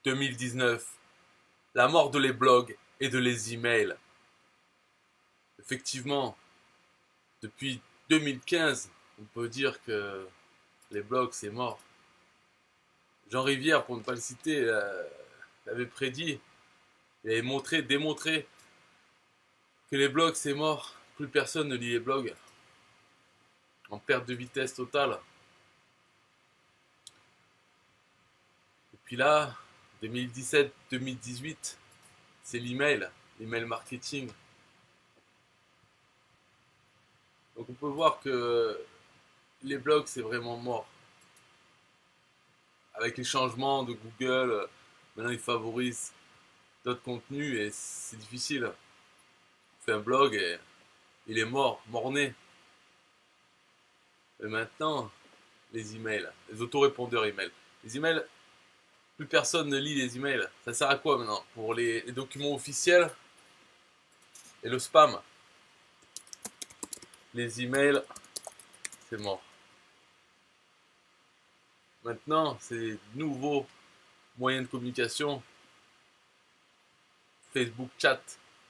2019, la mort de les blogs et de les emails. Effectivement, depuis 2015, on peut dire que les blogs c'est mort. Jean Rivière, pour ne pas le citer, l'avait prédit. Il avait démontré que les blogs c'est mort. Plus personne ne lit les blogs. En perte de vitesse totale. Et puis là, 2017-2018, c'est l'email marketing. Donc on peut voir que les blogs c'est vraiment mort. Avec les changements de Google, maintenant ils favorisent d'autres contenus et c'est difficile. On fait un blog et il est mort-né. Et maintenant, les emails, les autorépondeurs emails. Les emails, plus personne ne lit les emails. Ça sert à quoi maintenant? Pour les documents officiels et le spam. Les emails, c'est mort. Maintenant, c'est de nouveaux moyens de communication. Facebook chat.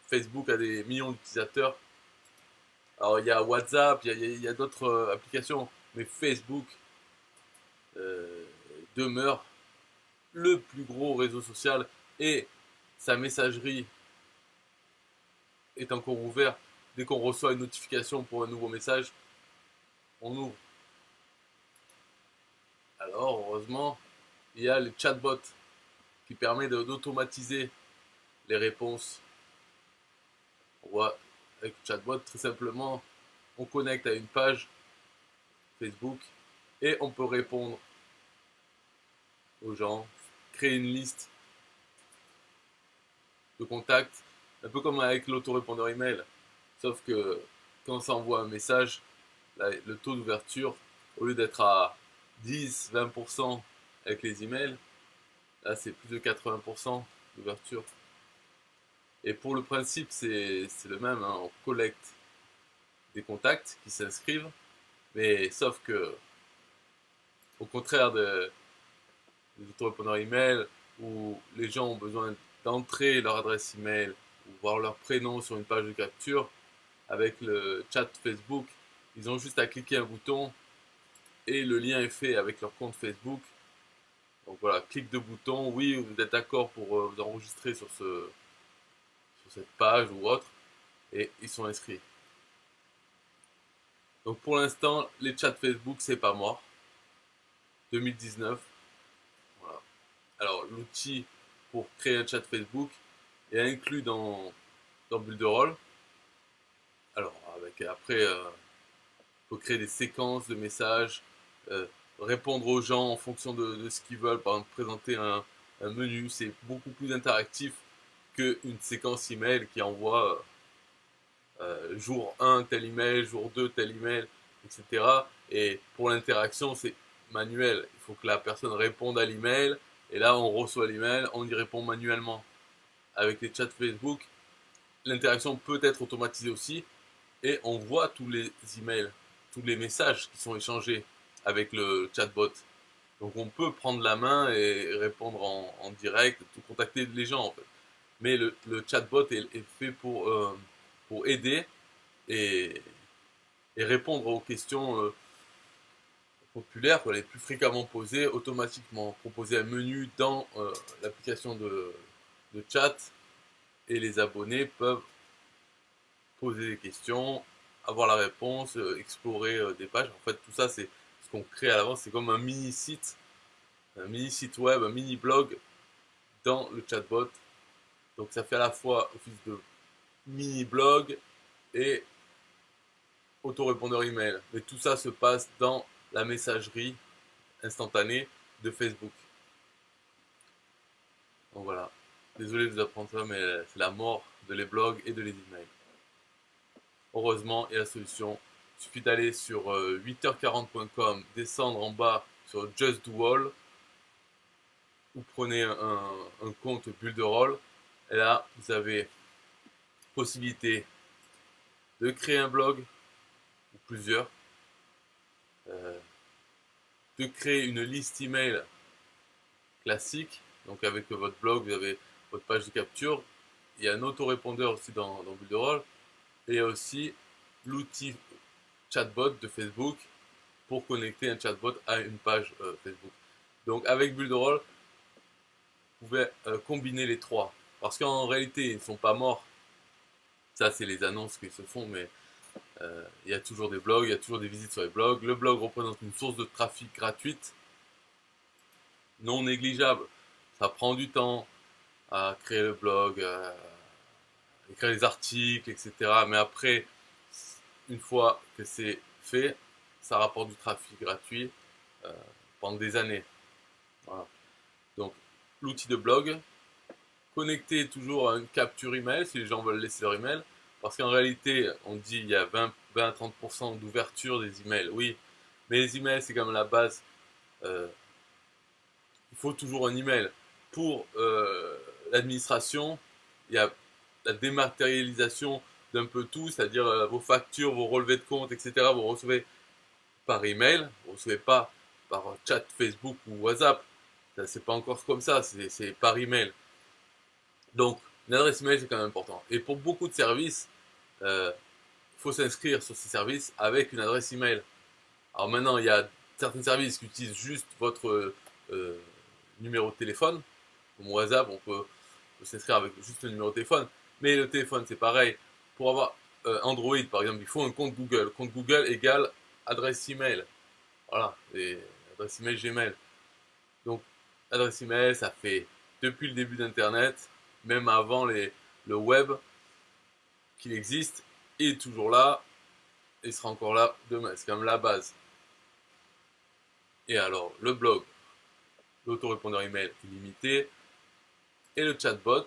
Facebook a des millions d'utilisateurs. Alors il y a WhatsApp, il y a d'autres applications, mais Facebook euh, demeure le plus gros réseau social et sa messagerie est encore ouverte. Dès qu'on reçoit une notification pour un nouveau message, on ouvre. Alors heureusement, il y a les chatbots qui permettent d'automatiser les réponses. On voit avec le chatbot, très simplement, on connecte à une page Facebook et on peut répondre aux gens, créer une liste de contacts, un peu comme avec l'autorépondeur email. Sauf que quand on s'envoie un message, le taux d'ouverture, au lieu d'être à 10-20% avec les emails, là c'est plus de 80% d'ouverture. Et pour le principe, c'est le même, hein. On collecte des contacts qui s'inscrivent, mais sauf que, au contraire des autorépondeurs email, où les gens ont besoin d'entrer leur adresse email ou voir leur prénom sur une page de capture, avec le chat Facebook, ils ont juste à cliquer un bouton et le lien est fait avec leur compte Facebook. Donc voilà, clic de bouton, oui, vous êtes d'accord pour vous enregistrer sur cette page ou autre, et ils sont inscrits. Donc pour l'instant, les chats Facebook, c'est pas mort. 2019, voilà. Alors l'outil pour créer un chat Facebook est inclus dans Builderall. Alors après, faut créer des séquences de messages, euh, répondre aux gens en fonction de ce qu'ils veulent. Par exemple, présenter un menu, c'est beaucoup plus interactif qu'une séquence email qui envoie jour 1 tel email, jour 2 tel email, etc. Et pour l'interaction, c'est manuel. Il faut que la personne réponde à l'email et là on reçoit l'email, on y répond manuellement. Avec les chats Facebook, l'interaction peut être automatisée aussi et on voit tous les emails, tous les messages qui sont échangés avec le chatbot. Donc on peut prendre la main et répondre en direct, tout contacter les gens en fait. Mais le chatbot est fait pour aider et, et répondre aux questions populaires, les plus fréquemment posées, automatiquement. Proposer un menu dans l'application de chat et les abonnés peuvent poser des questions, avoir la réponse, explorer des pages. En fait, tout ça, c'est ce qu'on crée à l'avance. C'est comme un mini site web, un mini blog dans le chatbot. Donc, ça fait à la fois office de mini blog et autorépondeur email. Mais tout ça se passe dans la messagerie instantanée de Facebook. Donc voilà. Désolé de vous apprendre ça, mais c'est la mort de les blogs et de les emails. Heureusement, il y a la solution. Il suffit d'aller sur 8h40.com, descendre en bas sur Just Do All, ou prenez un compte Builderall. Et là, vous avez possibilité de créer un blog, ou plusieurs, de créer une liste email classique. Donc avec votre blog, vous avez votre page de capture. Il y a un autorépondeur aussi dans Builderall. Et il y a aussi l'outil chatbot de Facebook pour connecter un chatbot à une page Facebook. Donc avec Builderall, vous pouvez combiner les trois. Parce qu'en réalité, ils ne sont pas morts. Ça, c'est les annonces qui se font, mais il y a toujours des blogs, il y a toujours des visites sur les blogs. Le blog représente une source de trafic gratuite, non négligeable. Ça prend du temps à créer le blog, à écrire les articles, etc. Mais après, une fois que c'est fait, ça rapporte du trafic gratuit euh, pendant des années. Voilà. Donc, l'outil de blog, connecté toujours à une capture email si les gens veulent laisser leur email. Parce qu'en réalité, on dit il y a 20 à 30% d'ouverture des emails. Oui, mais les emails, c'est quand même la base. Il faut toujours un email. Pour l'administration, il y a la dématérialisation d'un peu tout, c'est-à-dire vos factures, vos relevés de compte, etc. Vous recevez par email, vous ne recevez pas par chat Facebook ou WhatsApp. C'est pas encore comme ça, c'est par email. Donc, une adresse email, c'est quand même important. Et pour beaucoup de services, il faut s'inscrire sur ces services avec une adresse email. Alors maintenant, il y a certains services qui utilisent juste votre numéro de téléphone. Comme WhatsApp, on peut s'inscrire avec juste le numéro de téléphone. Mais le téléphone, c'est pareil. Pour avoir Android, par exemple, il faut un compte Google. Compte Google égale adresse email. Voilà, et adresse email Gmail. Donc, adresse email, ça fait depuis le début d'Internet, même avant le web, qu'il existe, est toujours là, et sera encore là demain. C'est quand même la base. Et alors, le blog, l'autorépondeur email illimité, et le chatbot,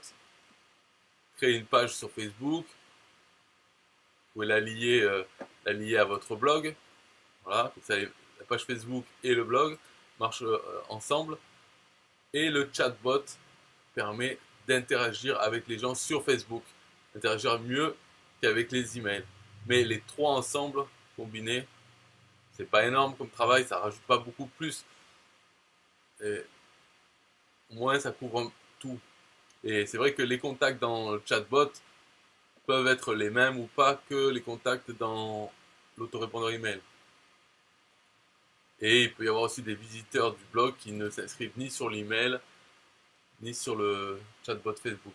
créer une page sur Facebook, vous pouvez la lier à votre blog. Voilà, comme ça, la page Facebook et le blog marchent ensemble. Et le chatbot permet d'interagir avec les gens sur Facebook, d'interagir mieux qu'avec les emails. Mais les trois ensemble, combinés, c'est pas énorme comme travail, ça rajoute pas beaucoup plus. Et au moins, ça couvre tout. Et c'est vrai que les contacts dans le chatbot peuvent être les mêmes ou pas que les contacts dans l'autorépondeur email. Et il peut y avoir aussi des visiteurs du blog qui ne s'inscrivent ni sur l'email ni sur le chatbot Facebook.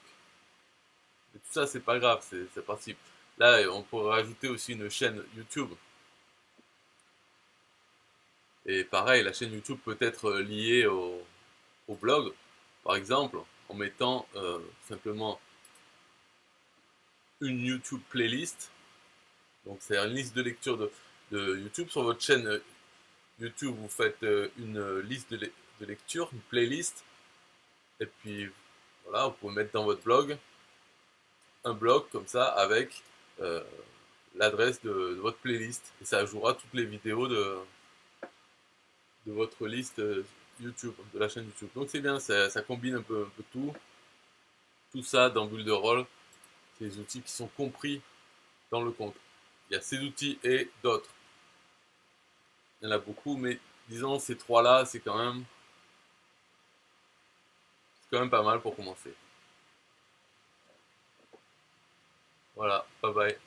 Et tout ça, c'est pas grave, c'est parti. Là, on pourrait rajouter aussi une chaîne YouTube. Et pareil, la chaîne YouTube peut être liée au blog, par exemple, en mettant simplement une YouTube playlist. Donc, c'est une liste de lecture de YouTube. Sur votre chaîne YouTube, vous faites une liste de lecture, une playlist. Et puis, voilà, vous pouvez mettre dans votre blog un blog comme ça avec euh, l'adresse de votre playlist. Et ça jouera toutes les vidéos de votre liste YouTube, de la chaîne YouTube. Donc c'est bien, ça combine un peu tout ça dans Builderall. C'est des outils qui sont compris dans le compte. Il y a ces outils et d'autres. Il y en a beaucoup, mais disons ces trois-là, c'est quand même pas mal pour commencer. Voilà, bye bye.